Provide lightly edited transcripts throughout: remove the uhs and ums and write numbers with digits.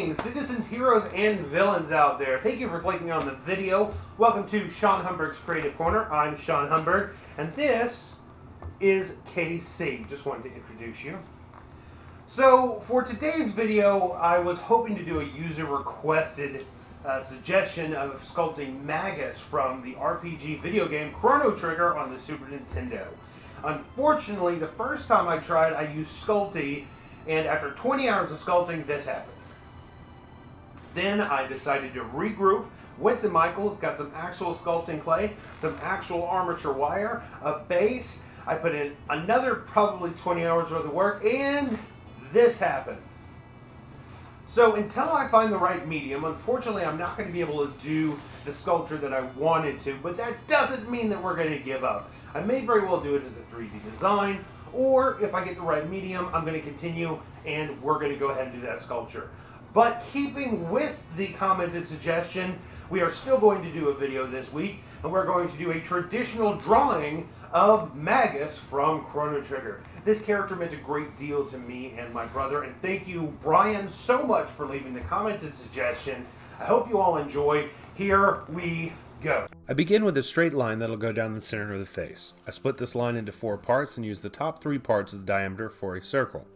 Greetings, citizens, heroes, and villains out there. Thank you for clicking on the video. Welcome to Sean Humburg's Creative Corner. I'm Sean Humburg, and this is KC. Just wanted to introduce you. So, for today's video, I was hoping to do a user-requested suggestion of sculpting Magus from the RPG video game Chrono Trigger on the Super Nintendo. Unfortunately, the first time I tried, I used Sculpey, and after 20 hours of sculpting, this happened. Then I decided to regroup, went to Michael's, got some actual sculpting clay, some actual armature wire, a base. I put in another probably 20 hours worth of work, and this happened. So until I find the right medium, unfortunately I'm not going to be able to do the sculpture that I wanted to, but that doesn't mean that we're going to give up. I may very well do it as a 3D design, or if I get the right medium, I'm going to continue and we're going to go ahead and do that sculpture. But keeping with the commented suggestion, we are still going to do a video this week, and we're going to do a traditional drawing of Magus from Chrono Trigger. This character meant a great deal to me and my brother, and thank you, Brian, so much for leaving the commented suggestion. I hope you all enjoy. Here we go. I begin with a straight line that'll go down the center of the face. I split this line into 4 parts and use the top 3 parts of the diameter for a circle.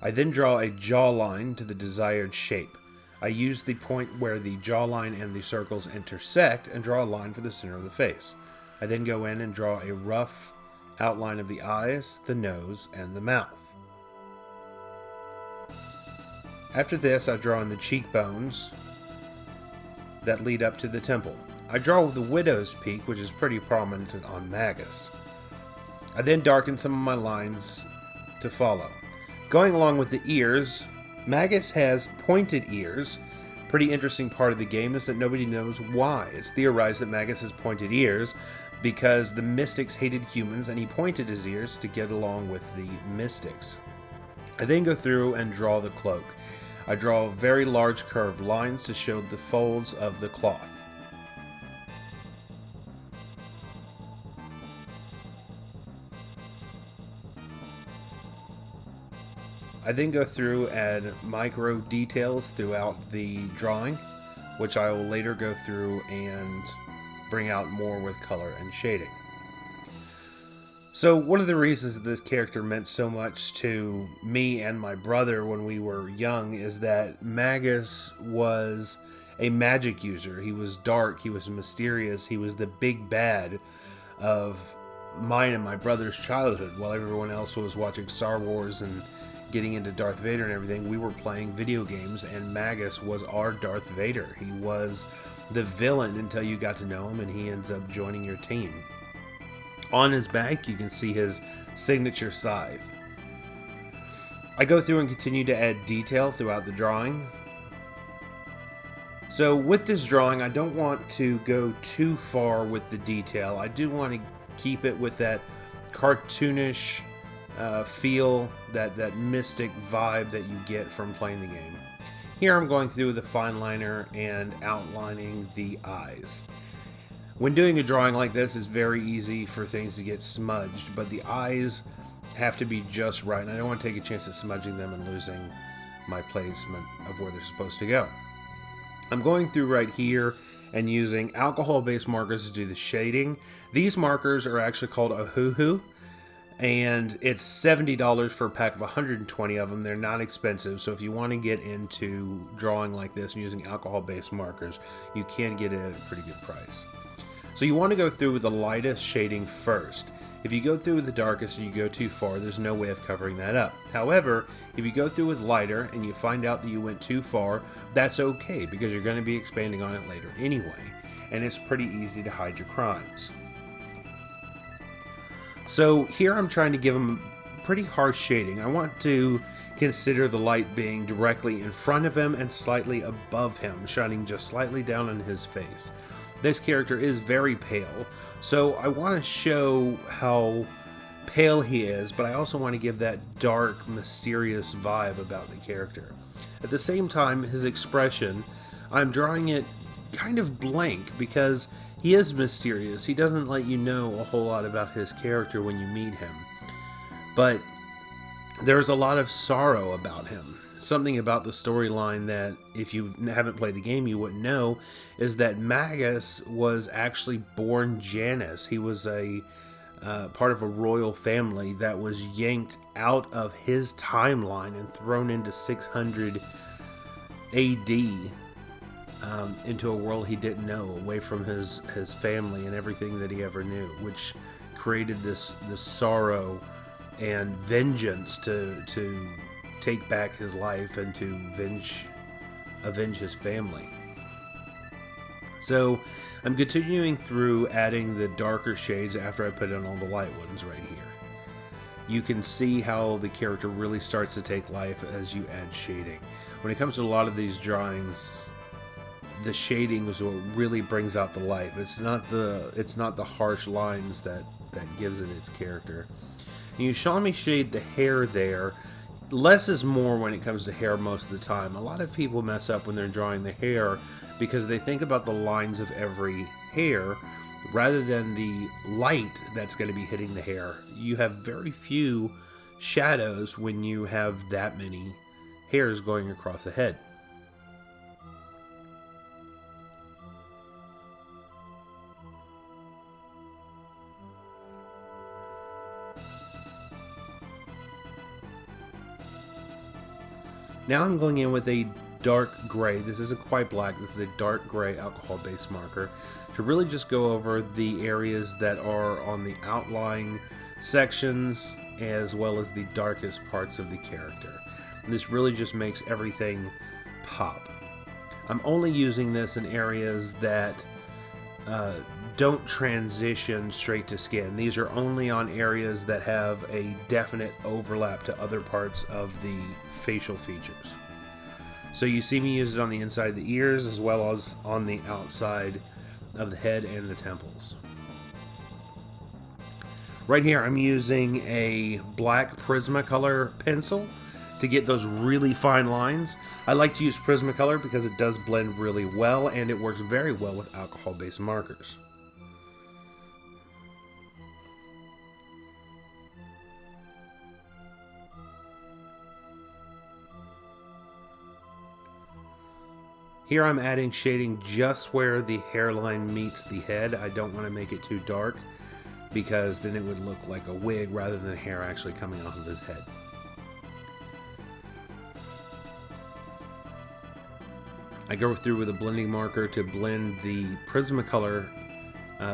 I then draw a jawline to the desired shape. I use the point where the jawline and the circles intersect and draw a line for the center of the face. I then go in and draw a rough outline of the eyes, the nose, and the mouth. After this, I draw in the cheekbones that lead up to the temple. I draw the widow's peak, which is pretty prominent on Magus. I then darken some of my lines to follow. Going along with the ears, Magus has pointed ears. Pretty interesting part of the game is that nobody knows why. It's theorized that Magus has pointed ears because the Mystics hated humans and he pointed his ears to get along with the Mystics. I then go through and draw the cloak. I draw very large curved lines to show the folds of the cloth. I then go through and micro details throughout the drawing, which I will later go through and bring out more with color and shading. So one of the reasons that this character meant so much to me and my brother when we were young is that Magus was a magic user. He was dark, he was mysterious, he was the big bad of mine and my brother's childhood. While everyone else was watching Star Wars and getting into Darth Vader and everything, we were playing video games, and Magus was our Darth Vader. He was the villain until you got to know him, and he ends up joining your team. On his back, you can see his signature scythe. I go through and continue to add detail throughout the drawing. So with this drawing, I don't want to go too far with the detail. I do want to keep it with that cartoonish feel, that mystic vibe that you get from playing the game. Here I'm going through the fine liner and outlining the eyes. When doing a drawing like this, it's very easy for things to get smudged, but the eyes have to be just right, and I don't want to take a chance at smudging them and losing my placement of where they're supposed to go. I'm going through right here and using alcohol-based markers to do the shading. These markers are actually called a hoo-hoo, and it's $70 for a pack of 120 of them. They're not expensive, so if you want to get into drawing like this and using alcohol-based markers, you can get it at a pretty good price. So you want to go through with the lightest shading first. If you go through with the darkest and you go too far, there's no way of covering that up. However, if you go through with lighter and you find out that you went too far, that's okay, because you're going to be expanding on it later anyway, and it's pretty easy to hide your crimes. So here I'm trying to give him pretty harsh shading. I want to consider the light being directly in front of him and slightly above him, shining just slightly down on his face. This character is very pale, so I want to show how pale he is, but I also want to give that dark, mysterious vibe about the character. At the same time, his expression, I'm drawing it kind of blank because he is mysterious. He doesn't let you know a whole lot about his character when you meet him. But there's a lot of sorrow about him. something about the storyline that if you haven't played the game you wouldn't know is that Magus was actually born Janus. He was a part of a royal family that was yanked out of his timeline and thrown into 600 AD into a world he didn't know, away from his family and everything that he ever knew, which created this sorrow and vengeance to take back his life and to avenge his family. So I'm continuing through adding the darker shades after I put in all the light ones right here. You can see how the character really starts to take life as you add shading. When it comes to a lot of these drawings, the shading is what really brings out the life. It's not the harsh lines that gives it its character. And you saw me shade the hair there. Less is more when it comes to hair most of the time. A lot of people mess up when they're drawing the hair because they think about the lines of every hair rather than the light that's going to be hitting the hair. You have very few shadows when you have that many hairs going across the head. Now I'm going in with a dark gray. This isn't quite black. This is a dark gray alcohol-based marker to really just go over the areas that are on the outlying sections as well as the darkest parts of the character. And this really just makes everything pop. I'm only using this in areas that don't transition straight to skin. These are only on areas that have a definite overlap to other parts of the facial features. So you see me use it on the inside of the ears as well as on the outside of the head and the temples. Right here I'm using a black Prismacolor pencil to get those really fine lines. I like to use Prismacolor because it does blend really well and it works very well with alcohol-based markers. Here I'm adding shading just where the hairline meets the head. I don't want to make it too dark because then it would look like a wig rather than hair actually coming off of his head. I go through with a blending marker to blend the Prismacolor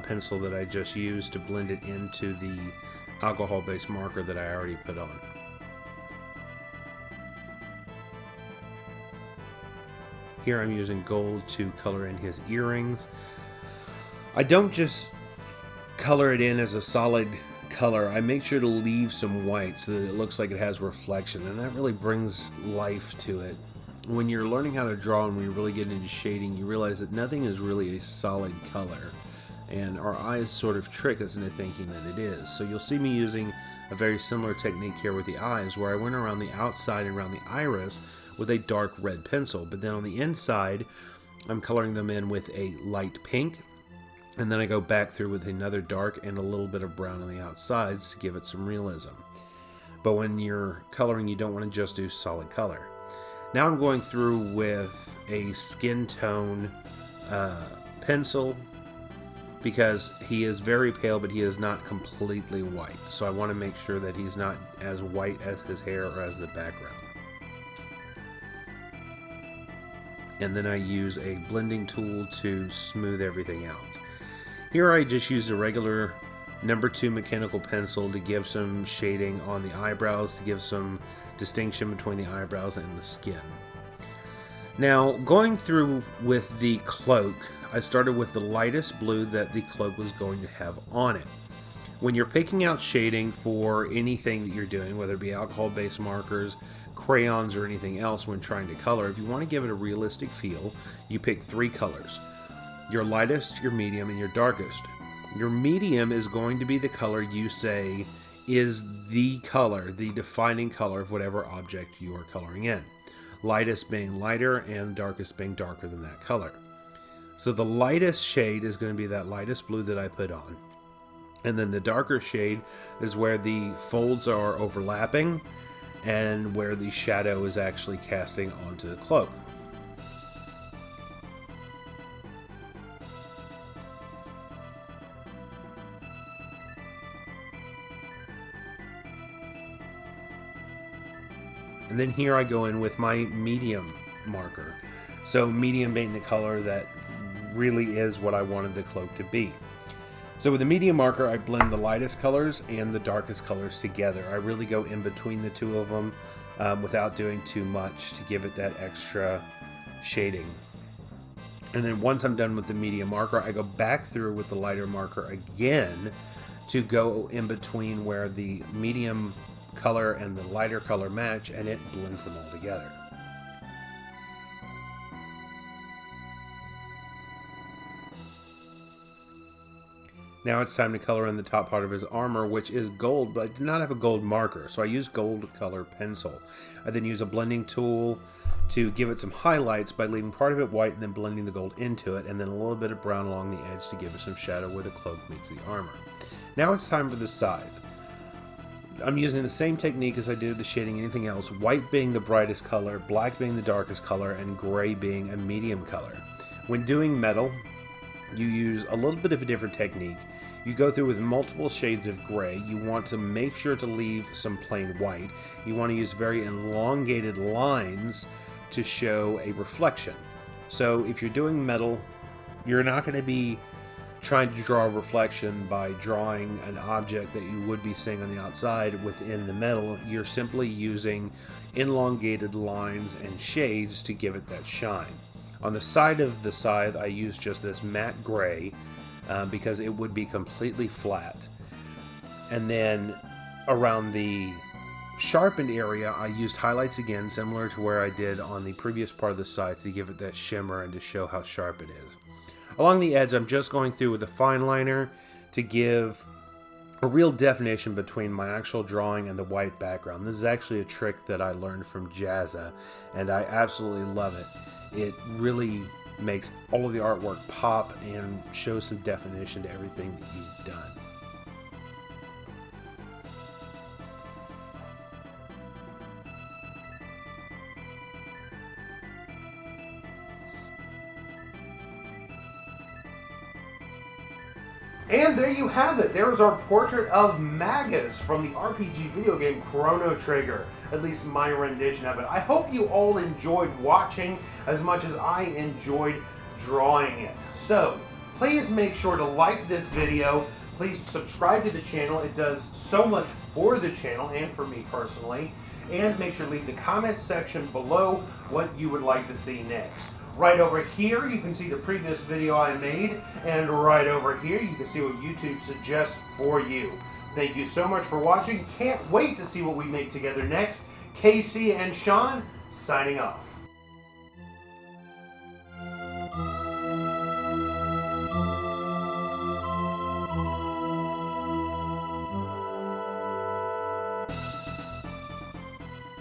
pencil that I just used to blend it into the alcohol-based marker that I already put on. Here I'm using gold to color in his earrings. I don't just color it in as a solid color. I make sure to leave some white so that it looks like it has reflection, and that really brings life to it. When you're learning how to draw and when you really get into shading, you realize that nothing is really a solid color, and our eyes sort of trick us into thinking that it is. So you'll see me using a very similar technique here with the eyes, where I went around the outside and around the iris with a dark red pencil, but then on the inside I'm coloring them in with a light pink, and then I go back through with another dark and a little bit of brown on the outsides to give it some realism. But when you're coloring, you don't want to just do solid color. Now I'm going through with a skin tone pencil because he is very pale, but he is not completely white. So I want to make sure that he's not as white as his hair or as the background. And then I use a blending tool to smooth everything out. Here I just use a regular number 2 mechanical pencil to give some shading on the eyebrows, to give some distinction between the eyebrows and the skin. Now, going through with the cloak, I started with the lightest blue that the cloak was going to have on it. When you're picking out shading for anything that you're doing, whether it be alcohol-based markers, crayons, or anything else when trying to color, if you want to give it a realistic feel, you pick 3 colors. Your lightest, your medium, and your darkest. Your medium is going to be the color you say is the color, the defining color of whatever object you are coloring in. Lightest being lighter and darkest being darker than that color. So the lightest shade is going to be that lightest blue that I put on. And then the darker shade is where the folds are overlapping and where the shadow is actually casting onto the cloak. And then here I go in with my medium marker. So medium being the color that really is what I wanted the cloak to be. So with the medium marker, I blend the lightest colors and the darkest colors together. I really go in between the two of them without doing too much to give it that extra shading. And then once I'm done with the medium marker, I go back through with the lighter marker again to go in between where the medium color and the lighter color match, and it blends them all together. Now it's time to color in the top part of his armor, which is gold, but I did not have a gold marker, so I used gold color pencil. I then use a blending tool to give it some highlights by leaving part of it white and then blending the gold into it, and then a little bit of brown along the edge to give it some shadow where the cloak meets the armor. Now it's time for the scythe. I'm using the same technique as I did the shading anything else, white being the brightest color, black being the darkest color, and gray being a medium color. When doing metal, you use a little bit of a different technique. You go through with multiple shades of gray. You want to make sure to leave some plain white. You want to use very elongated lines to show a reflection. So if you're doing metal, you're not going to be trying to draw a reflection by drawing an object that you would be seeing on the outside within the metal. You're simply using elongated lines and shades to give it that shine. On the side of the scythe, I use just this matte gray because it would be completely flat. And then around the sharpened area, I used highlights again, similar to where I did on the previous part of the scythe, to give it that shimmer and to show how sharp it is. Along the edge, I'm just going through with a fine liner to give a real definition between my actual drawing and the white background. This is actually a trick that I learned from Jazza, and I absolutely love it. It really makes all of the artwork pop and shows some definition to everything that you've done. And there you have it. There is our portrait of Magus from the RPG video game Chrono Trigger. At least my rendition of it. I hope you all enjoyed watching as much as I enjoyed drawing it. So, please make sure to like this video. Please subscribe to the channel. It does so much for the channel and for me personally. And make sure to leave the comment section below what you would like to see next. Right over here, you can see the previous video I made, and right over here, you can see what YouTube suggests for you. Thank you so much for watching. Can't wait to see what we make together next. Casey and Sean, signing off.